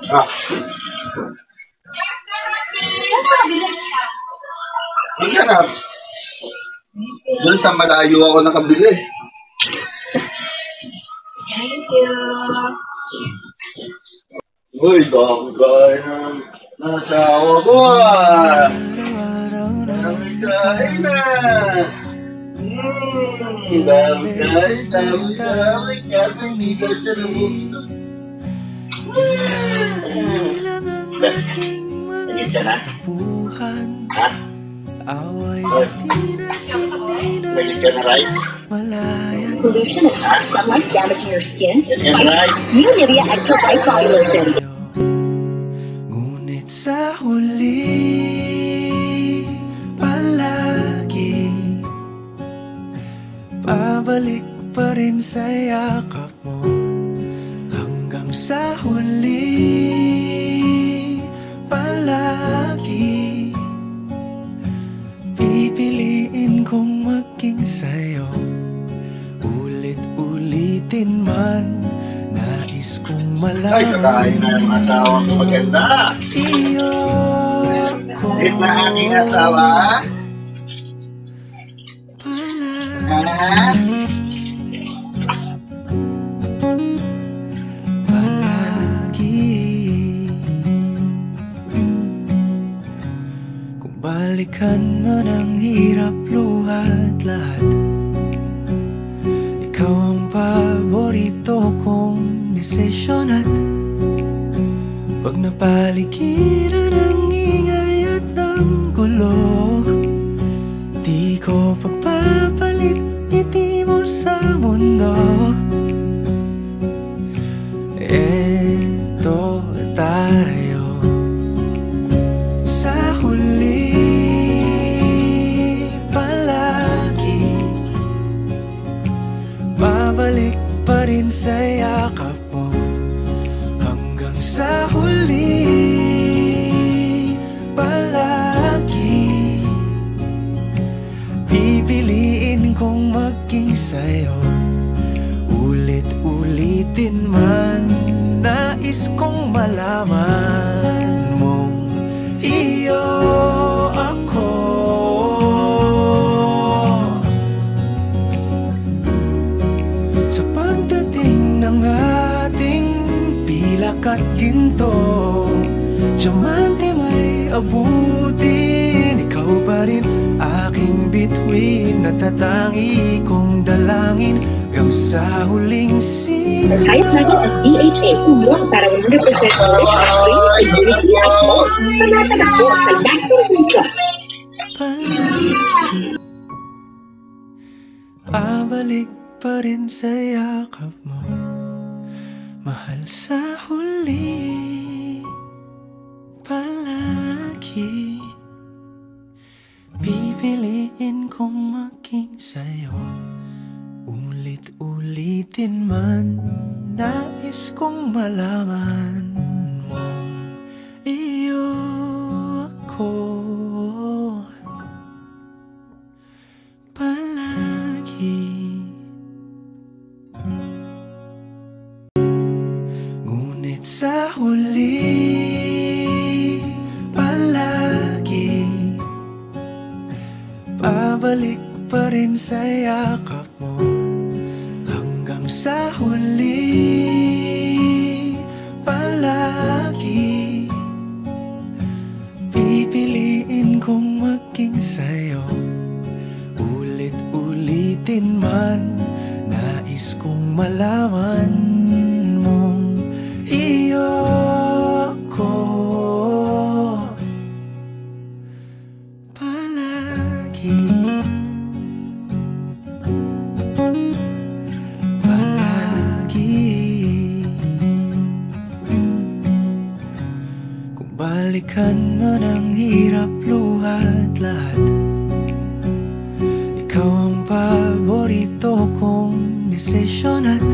Ah, hindi na. Doon sa malayo ako nakabili. Thank you. Uy, dami ng nasawa ko ah. Dami kain na. Dami kain, dami. Kasi dito siya nabuto. Nagit ka na? Ha? Nagit ka na, right? Pollution is sunlight damaging your skin. Fight new Nivea Extra Bright Body Lotion. Ngunit sa huli palagi pabalik pa rin sa yakap mo. Hanggang sa huli palagi pipiliin kong maging sa'yo. Ulit-ulitin man, nais kong Ay, kakain na yung asawa ko maganda. iyo ko Kahit na aking asawa. palagi. Kung balikan mo ng hirap, luha at lahat, ikaw ang paborito kong desisyon. At pag napaligiran ng ingay at ng gulo, di ko pagpapalit ngiti mo sa mundo. Eto tayo sa huli palagi, babalik pa rin sa yakap mo. Hanggang sa huli palagi pipiliin kong maging sa'yo. Ulit-ulitin man, nais kong malaman mong iyo ako. Sa pagdating ng ating pilak at ginto, diamante may abutin, ikaw pa rin aking bituin. Natatangi kong dalangin hanggang sa huling The highest level of DHA tumulong para 100% ulit immunity at more. Tumatagak po sa Lactose Nutrition. palagi pabalik pa rin sa yakap mo, mahal. Sa huli palagi pipiliin kong maging sa'yo. Ulit-ulitin man, nais kong malaman mong iyo ako palagi. Ngunit sa huli palagi pabalik pa rin sa yakap mo. Hanggang sa huli palagi pipiliin kong maging sa'yo. Ulit-ulitin man, nais kong malaman mong iyo ako palagi. Kung balikan mo ng hirap, luha at lahat, ikaw ang paborito kong desisyon. At